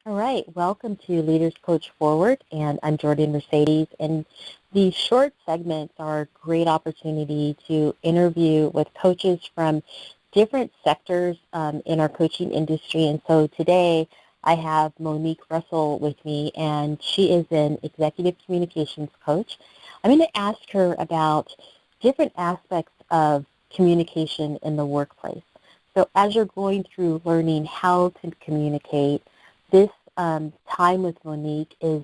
All right, welcome to Leaders Coach Forward, and I'm Jordan Mercedes. And these short segments are a great opportunity to interview with coaches from different sectors in our coaching industry. And so today I have Monique Russell with me, and she is an executive communications coach. I'm going to ask her about different aspects of communication in the workplace. So as you're going through learning how to communicate, this time with Monique is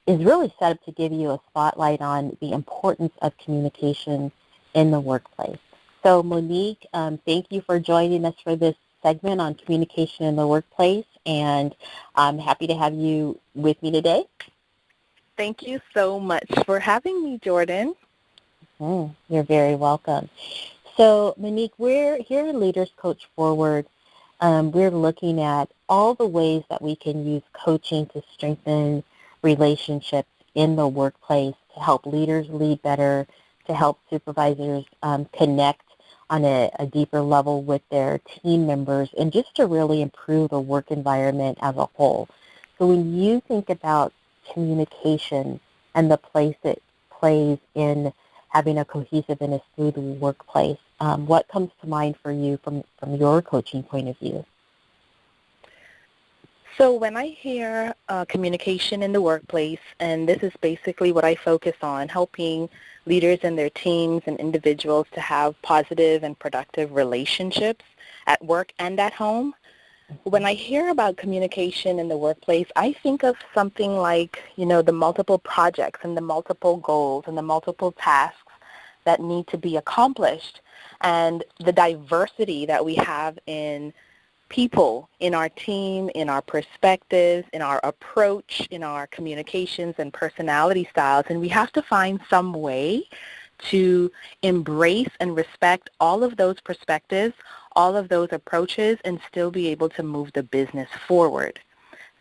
really set up to give you a spotlight on the importance of communication in the workplace. So Monique, thank you for joining us for this segment on communication in the workplace, and I'm happy to have you with me today. Thank you so much for having me, Jordan. You're very welcome. So Monique, we're here in Leaders Coach Forward. We're looking at all the ways that we can use coaching to strengthen relationships in the workplace, to help leaders lead better, to help supervisors connect on a deeper level with their team members, and just to really improve the work environment as a whole. So when you think about communication and the place it plays in having a cohesive and a smooth workplace, what comes to mind for you from your coaching point of view? So when I hear communication in the workplace, and this is basically what I focus on, helping leaders and their teams and individuals to have positive and productive relationships at work and at home. When I hear about communication in the workplace, I think of something like, the multiple projects and the multiple goals and the multiple tasks that need to be accomplished, and the diversity that we have in people, in our team, in our perspectives, in our approach, in our communications and personality styles. And we have to find some way to embrace and respect all of those perspectives, all of those approaches, and still be able to move the business forward.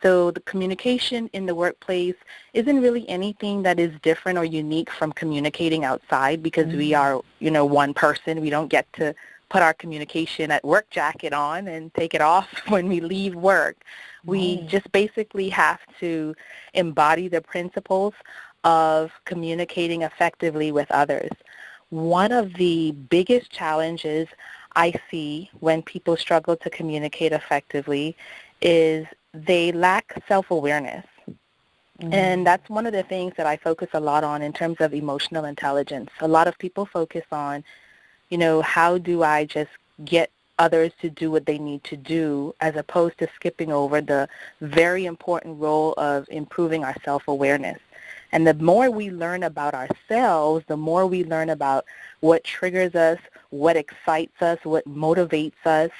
So the communication in the workplace isn't really anything that is different or unique from communicating outside, because we are, one person. We don't get to put our communication at work jacket on and take it off when we leave work. We just basically have to embody the principles of communicating effectively with others. One of the biggest challenges I see when people struggle to communicate effectively is they lack self-awareness. And that's one of the things that I focus a lot on in terms of emotional intelligence. A lot of people focus on, how do I just get others to do what they need to do, as opposed to skipping over the very important role of improving our self-awareness. And the more we learn about ourselves, the more we learn about what triggers us, what excites us, what motivates us,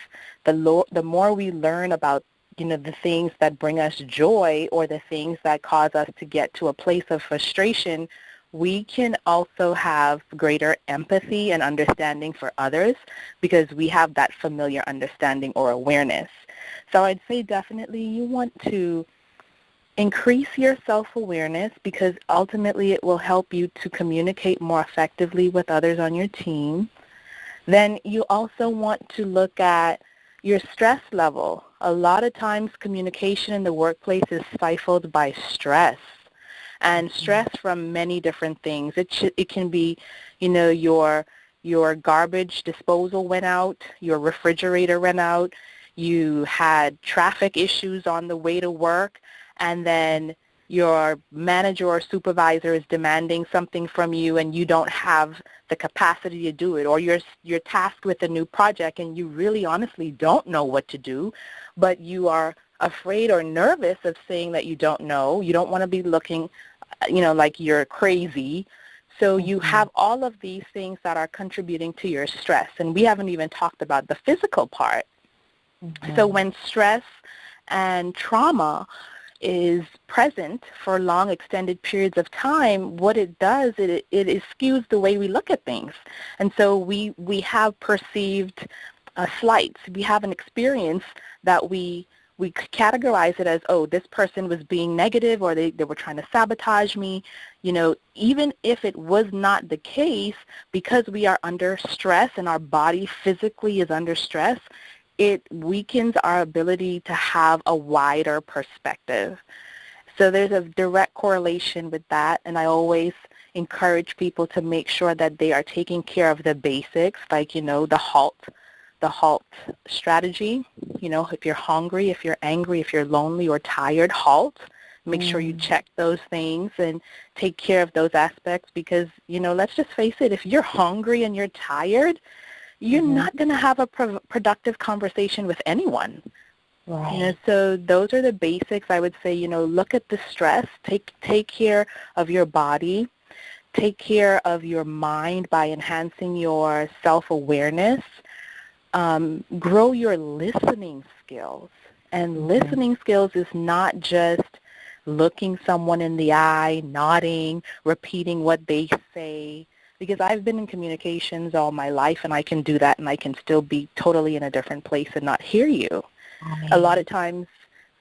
the more we learn about the things that bring us joy or the things that cause us to get to a place of frustration, we can also have greater empathy and understanding for others, because we have that familiar understanding or awareness. So I'd say definitely you want to increase your self-awareness, because ultimately it will help you to communicate more effectively with others on your team. Then you also want to look at your stress level. A lot of times communication in the workplace is stifled by stress, and stress from many different things. It can be, your garbage disposal went out, your refrigerator went out, you had traffic issues on the way to work, and then your manager or supervisor is demanding something from you and you don't have the capacity to do it, or you're tasked with a new project and you really honestly don't know what to do, but you are afraid or nervous of saying that you don't know. You don't want to be looking, like you're crazy. So you have all of these things that are contributing to your stress, and we haven't even talked about the physical part. So when stress and trauma is present for long extended periods of time, what it does, it skews the way we look at things. And so we have perceived slights. We have an experience that we categorize it as, oh, this person was being negative, or they were trying to sabotage me. Even if it was not the case, because we are under stress and our body physically is under stress, it weakens our ability to have a wider perspective. So there's a direct correlation with that, and I always encourage people to make sure that they are taking care of the basics, like, the halt strategy. If you're hungry, if you're angry, if you're lonely or tired, halt. Make sure you check those things and take care of those aspects because, let's just face it, if you're hungry and you're tired, you're not going to have a productive conversation with anyone. Right. So those are the basics. I would say, look at the stress, take care of your body, take care of your mind by enhancing your self-awareness, grow your listening skills. And listening skills is not just looking someone in the eye, nodding, repeating what they say, because I've been in communications all my life and I can do that and I can still be totally in a different place and not hear you. Right. A lot of times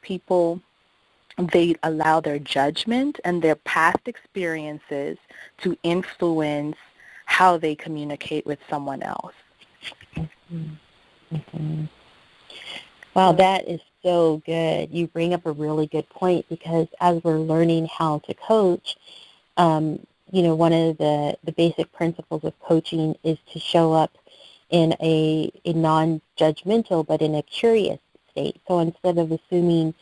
people, they allow their judgment and their past experiences to influence how they communicate with someone else. Wow, that is so good. You bring up a really good point because as we're learning how to coach, one of the basic principles of coaching is to show up in a non-judgmental but in a curious state. So instead of assuming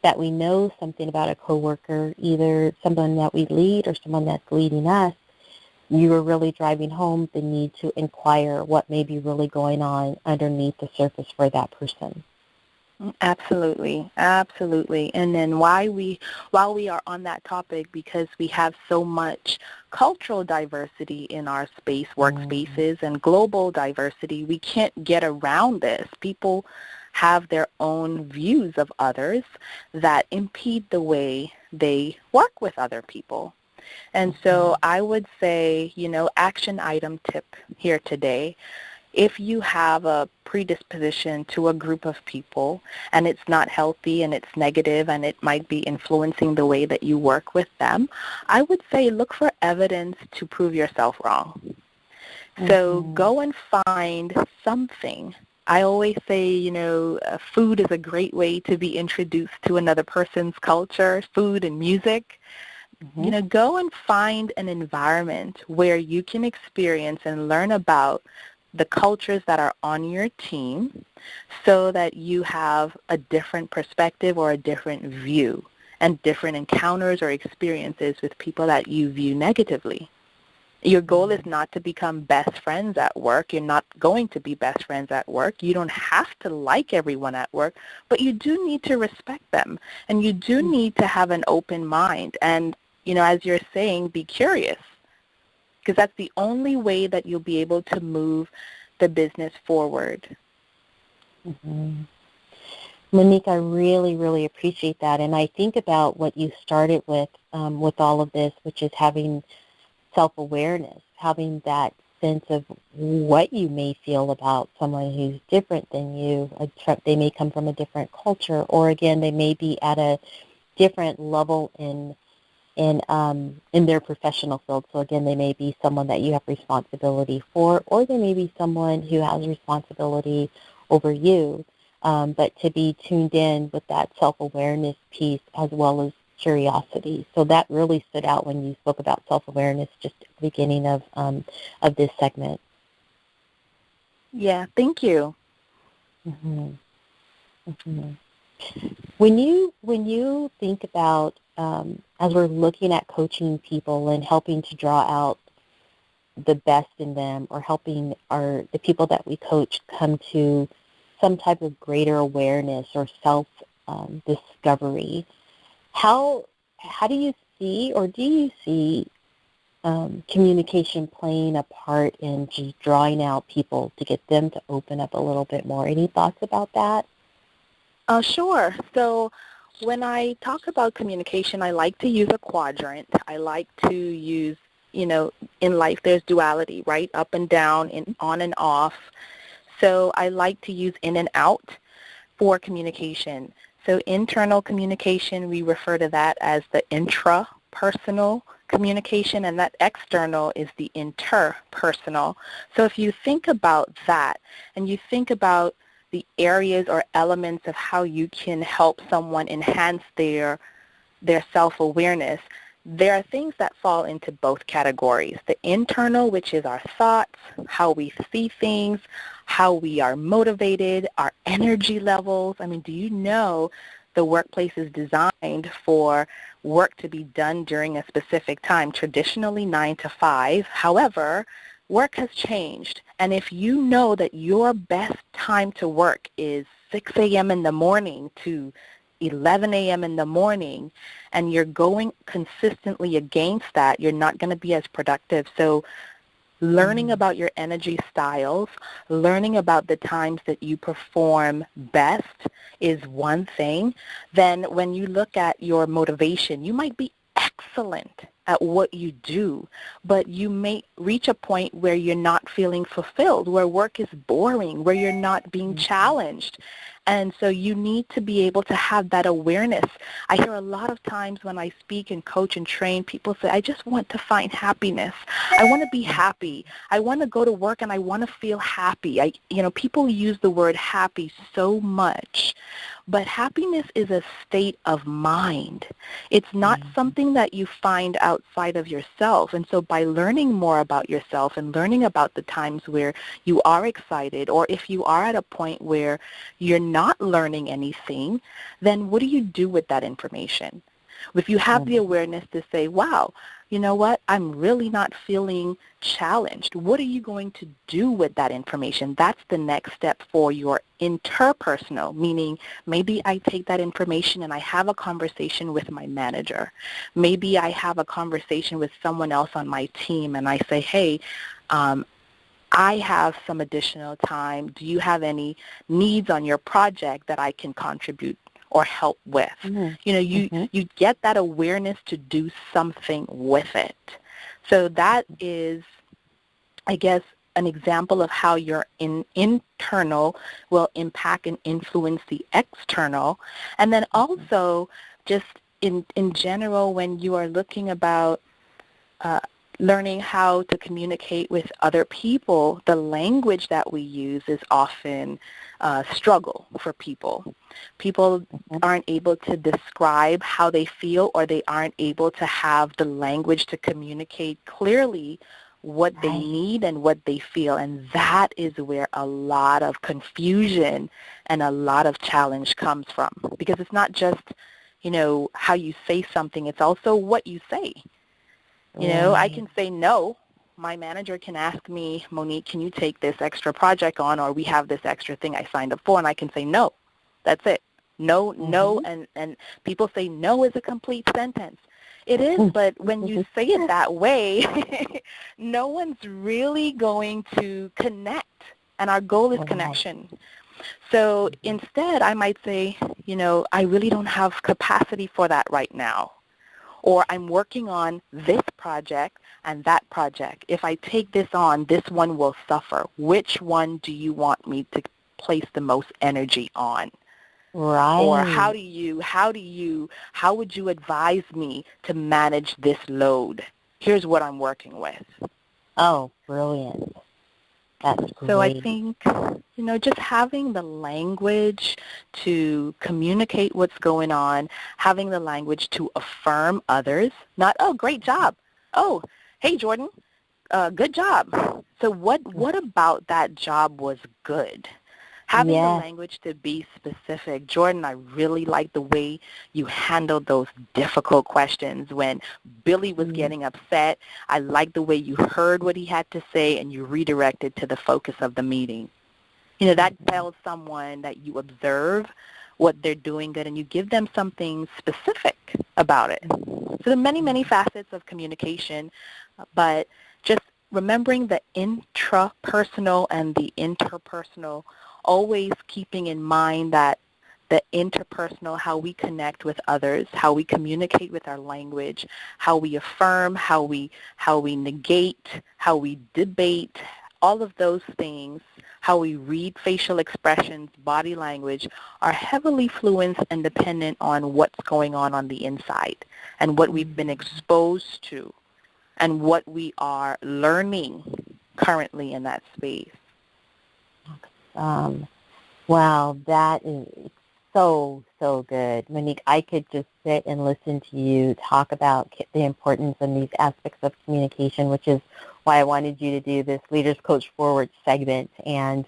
that we know something about a coworker, either someone that we lead or someone that's leading us, you are really driving home the need to inquire what may be really going on underneath the surface for that person. Absolutely, absolutely. And then while we are on that topic, because we have so much cultural diversity in our workspaces, and global diversity, we can't get around this. People have their own views of others that impede the way they work with other people. And so I would say, action item tip here today. If you have a predisposition to a group of people and it's not healthy and it's negative and it might be influencing the way that you work with them, I would say look for evidence to prove yourself wrong. So go and find something. I always say, food is a great way to be introduced to another person's culture, food and music. Go and find an environment where you can experience and learn about the cultures that are on your team so that you have a different perspective or a different view and different encounters or experiences with people that you view negatively. Your goal is not to become best friends at work. You're not going to be best friends at work. You don't have to like everyone at work, but you do need to respect them, and you do need to have an open mind. And, as you're saying, be curious, because that's the only way that you'll be able to move the business forward. Monique, I really, really appreciate that. And I think about what you started with all of this, which is having self-awareness, having that sense of what you may feel about someone who's different than you. They may come from a different culture, or again, they may be at a different level in their professional field. So again, they may be someone that you have responsibility for, or they may be someone who has responsibility over you. But to be tuned in with that self-awareness piece as well as curiosity. So that really stood out when you spoke about self-awareness just at the beginning of this segment. Yeah, thank you. When you think about as we're looking at coaching people and helping to draw out the best in them, or helping the people that we coach come to some type of greater awareness or self discovery, how do you see, or do you see communication playing a part in just drawing out people to get them to open up a little bit more? Any thoughts about that? Sure. So when I talk about communication, I like to use a quadrant. I like to use, in life there's duality, right? Up and down, on and off. So I like to use in and out for communication. So internal communication, we refer to that as the intrapersonal communication, and that external is the interpersonal. So if you think about that, and you think about the areas or elements of how you can help someone enhance their self-awareness, there are things that fall into both categories. The internal, which is our thoughts, how we see things, how we are motivated, our energy levels. I mean, do you know the workplace is designed for work to be done during a specific time, traditionally 9 to 5. However, work has changed. And if you know that your best time to work is 6 a.m. in the morning to 11 a.m. in the morning, and you're going consistently against that, you're not going to be as productive. So learning about your energy styles, learning about the times that you perform best is one thing. Then when you look at your motivation, you might be excellent at what you do, but you may reach a point where you're not feeling fulfilled, where work is boring, where you're not being challenged. And so you need to be able to have that awareness. I hear a lot of times when I speak and coach and train, people say, I just want to find happiness. I want to be happy. I want to go to work and I want to feel happy. People use the word happy so much, but happiness is a state of mind. It's not something that you find outside of yourself. And so by learning more about yourself and learning about the times where you are excited, or if you are at a point where you're not learning anything, then what do you do with that information? If you have the awareness to say, wow, you know what, I'm really not feeling challenged, what are you going to do with that information? That's the next step for your interpersonal, meaning maybe I take that information and I have a conversation with my manager. Maybe I have a conversation with someone else on my team and I say, hey, I have some additional time. Do you have any needs on your project that I can contribute or help with? You get that awareness to do something with it. So that is, I guess, an example of how your internal will impact and influence the external. And then also just in general, when you are looking about learning how to communicate with other people, the language that we use is often a struggle for people. People aren't able to describe how they feel, or they aren't able to have the language to communicate clearly what they need and what they feel. And that is where a lot of confusion and a lot of challenge comes from. Because it's not just, how you say something, it's also what you say. I can say no. My manager can ask me, Monique, can you take this extra project on, or we have this extra thing I signed up for, and I can say no. That's it. No, no, and people say no is a complete sentence. It is, but when you say it that way, no one's really going to connect, and our goal is connection. So instead, I might say, I really don't have capacity for that right now. Or I'm working on this project and that project. If I take this on, this one will suffer. Which one do you want me to place the most energy on? Right. Or how would you advise me to manage this load? Here's what I'm working with. Oh, brilliant. That's great. So I think, just having the language to communicate what's going on, having the language to affirm others, not, oh, great job. Oh, hey, Jordan, good job. So what about that job was good? Having the language to be specific. Jordan, I really like the way you handled those difficult questions. When Billy was getting upset, I like the way you heard what he had to say and you redirected to the focus of the meeting. That tells someone that you observe what they're doing good and you give them something specific about it. So there are many, many facets of communication, but just remembering the intrapersonal and the interpersonal, always keeping in mind that the interpersonal, how we connect with others, how we communicate with our language, how we affirm, how we negate, how we debate, all of those things, how we read facial expressions, body language, are heavily influenced and dependent on what's going on the inside and what we've been exposed to and what we are learning currently in that space. Wow, that is so, so good. Monique, I could just sit and listen to you talk about the importance and these aspects of communication, which is why I wanted you to do this Leaders Coach Forward segment. And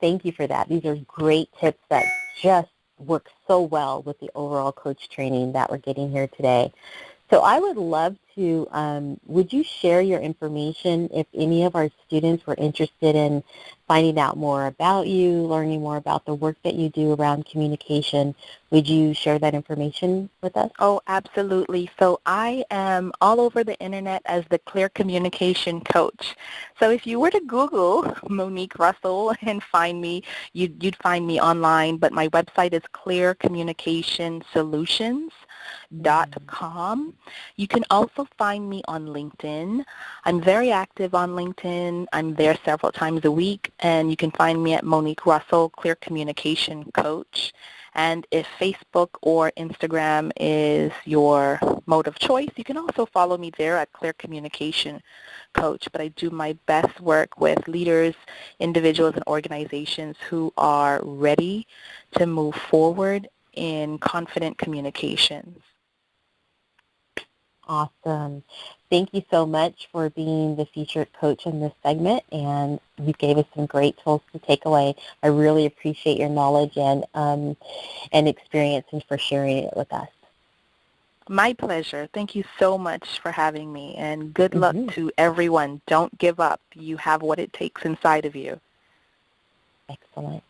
thank you for that. These are great tips that just work so well with the overall coach training that we're getting here today. So I would love to, would you share your information if any of our students were interested in finding out more about you, learning more about the work that you do around communication? Would you share that information with us? Oh, absolutely. So I am all over the internet as the Clear Communication Coach. So if you were to Google Monique Russell and find me, you'd find me online, but my website is clearcommunicationsolutions.com. You can also find me on LinkedIn. I'm very active on LinkedIn. I'm there several times a week, and you can find me at Monique Russell, Clear Communication Coach. And if Facebook or Instagram is your mode of choice, you can also follow me there at Clear Communication Coach. But I do my best work with leaders, individuals, and organizations who are ready to move forward in confident communications. Awesome. Thank you so much for being the featured coach in this segment, and you gave us some great tools to take away. I really appreciate your knowledge and experience and for sharing it with us. My pleasure. Thank you so much for having me, and good luck Mm-hmm. to everyone. Don't give up. You have what it takes inside of you. Excellent.